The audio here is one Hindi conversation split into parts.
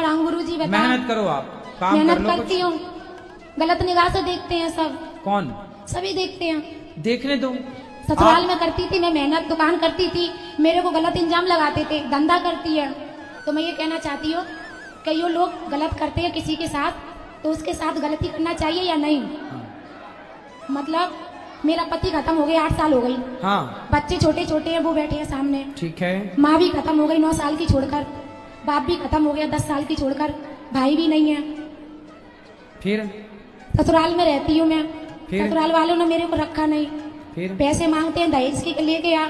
बढ़ाऊं गुरुजी, बताओ। मेहनत करो, आप काम कर मेहनत लो करती कुछ। हूँ, गलत निगाह से देखते हैं सब, कौन? सभी देखते हैं। देखने दो। ससुराल में करती थी मैं मेहनत, दुकान करती थी, मेरे को गलत इंजाम लगाते थे, धंधा करती है। तो मैं ये कहना चाहती हूँ कि ये लोग गलत करते हैं किसी के साथ, तो उसके साथ गलती करना चाहिए या नहीं? मतलब मेरा पति खत्म हो गया, 8 साल हो गई। हाँ, बच्चे छोटे छोटे हैं, वो बैठे हैं सामने। ठीक है। माँ भी खत्म हो गई 9 साल की छोड़कर, बाप भी खत्म हो गया 10 साल की छोड़कर, भाई भी नहीं है। फिर ससुराल में रहती हूँ मैं, फिर? ससुराल वालों ने मेरे को रखा नहीं। फिर पैसे मांगते हैं दहेज के लेके आ,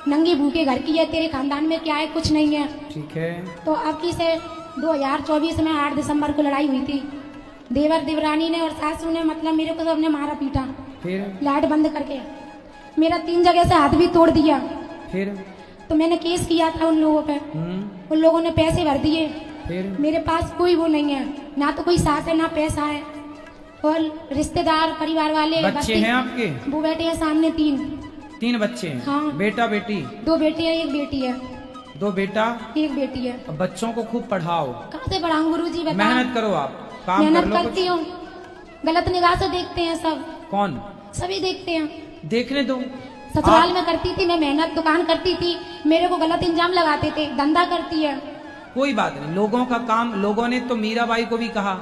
नंगी भूखे घर की है, तेरे खानदान में क्या है, कुछ नहीं है। ठीक है। तो अब की से 2024 में 8 दिसंबर को लड़ाई हुई थी, देवर देवरानी ने और सासू ने, मतलब मेरे को सबने मारा पीटा, फिर लाइट बंद करके मेरा 3 जगह से हाथ भी तोड़ दिया। फिर तो मैंने केस किया था उन लोगों पे, उन लोगों ने पैसे भर दिए। फिर मेरे पास कोई वो नहीं है, ना तो कोई सास है ना पैसा है, और रिश्तेदार परिवार वाले बच्चे हैं आपके? वो बैठे हैं सामने 3 बच्चे हैं? हाँ। बेटा बेटी? 2 बेटे हैं, 1 बेटी है। 2 बेटा, 1 बेटी है। अब बच्चों को खूब पढ़ाओ। कहाँ से पढ़ाऊं गुरुजी, बताओ। मेहनत करो, आप काम कर मेहनत लो करती कुछ। हूँ, गलत निगाह से देखते हैं सब, कौन? सभी देखते हैं। देखने दो। ससुराल में करती थी मैं मेहनत, दुकान करती थी, मेरे को गलत इंजाम लगाते थे, धंधा करती है। कोई बात नहीं, लोगों का काम, लोगों ने तो मीराबाई को भी कहा,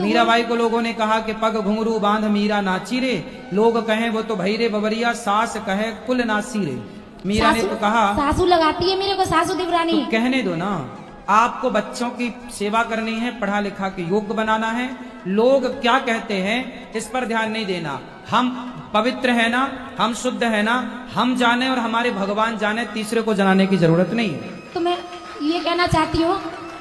मीराबाई को लोगों ने कहा कि पग घुंघरू बांध मीरा नाची रे, लोग कहें वो तो भई रे बबरिया, सास कहे कुल नासी रे। मीरा ने तो कहा। सासू लगाती है मेरे को, सासू देवरानी। तो कहने दो ना, आपको बच्चों की सेवा करनी है, पढ़ा लिखा के योग्य बनाना है। लोग क्या कहते हैं इस पर ध्यान नहीं देना। हम पवित्र है ना, हम शुद्ध है ना, हम जाने और हमारे भगवान जाने, तीसरे को जनाने की जरूरत नहीं है। तो मैं ये कहना चाहती हूँ,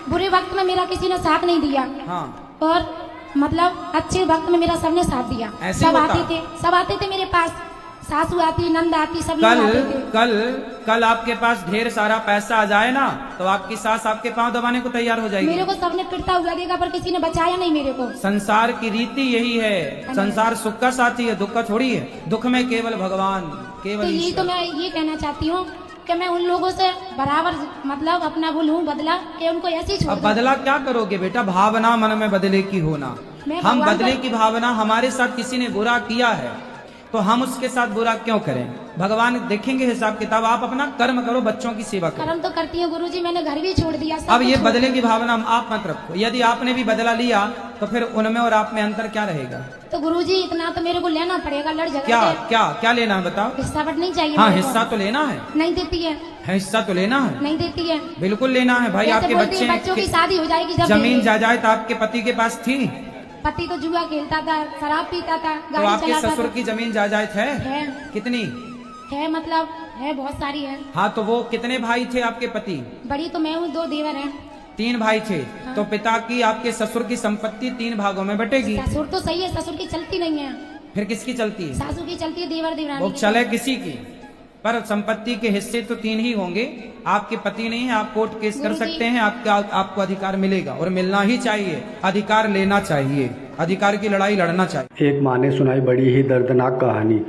बुरे वक्त में मेरा किसी ने साथ नहीं दिया। हाँ, और मतलब अच्छे वक्त में मेरा सबने साथ दिया। ऐसे सब होता। सब आते थे मेरे पास, सासू आती, नंद आती, सब लोग आते थे। कल आपके पास ढेर सारा पैसा आ जाए ना, तो आपकी सास आपके पांव दबाने को तैयार हो जाएगी। मेरे को सबने पिटता हुआ देखा, पर किसी ने बचाया नहीं मेरे को। संसार की रीति यही है, संसार सुख का साथी है, दुख का थोड़ी है। दुख में केवल भगवान, केवल तो यही तो मैं ये कहना चाहती हूँ कि मैं उन लोगों से बराबर मतलब अपना वो लूं बदला, कि उनको ऐसे ही छोड़ अब दूं। बदला क्या करोगे बेटा? भावना मन में बदले की होना। मैं हम भगवान बदले का- की भावना, हमारे साथ किसी ने बुरा किया है तो हम उसके साथ बुरा क्यों करें? भगवान देखेंगे हिसाब किताब। आप अपना कर्म करो, बच्चों की सेवा करो। कर्म तो करती हूँ गुरुजी, मैंने घर भी छोड़ दिया। सब अब ये कुछ बदले की भावना आप मत रखो। यदि आपने भी बदला लिया तो फिर उनमें और आप में अंतर क्या रहेगा? तो गुरुजी इतना तो मेरे को लेना पड़ेगा, लड़ झगड़ क्या के। क्या क्या लेना है बताओ? हिस्सा बट नहीं चाहिए हाँ, मेरे को। हिस्सा तो लेना है। नहीं देती है, हिस्सा तो लेना है, नहीं देती है। बिल्कुल लेना है भाई। जैसे आपके बोलती है, बच्चे बच्चों की शादी हो जाएगी जब जमीन देंगे। जायदाद आपके पति के पास थी, पति तो जुआ खेलता था, शराब पीता था, तो गाड़ी आपके चलाता ससुर था। की जमीन जायदाद है? कितनी है मतलब है, बहुत सारी है। हाँ, तो वो कितने भाई थे आपके पति? बड़ी तो मैं हूँ, 2 देवर हैं। 3 भाई थे। हाँ। तो पिता की, आपके ससुर की संपत्ति 3 भागों में बटेगी। ससुर तो सही है, ससुर की चलती नहीं है, फिर किसकी चलती है? सासू की चलती है, देवर देवरानी वो की। चले किसी की, पर संपत्ति के हिस्से तो 3 ही होंगे। आपके पति नहीं है, आप कोर्ट केस कर गुरुजी। सकते हैं, आपको अधिकार मिलेगा और मिलना ही चाहिए। अधिकार लेना चाहिए, अधिकार की लड़ाई लड़ना चाहिए। एक माँ ने सुनाई बड़ी ही दर्दनाक कहानी।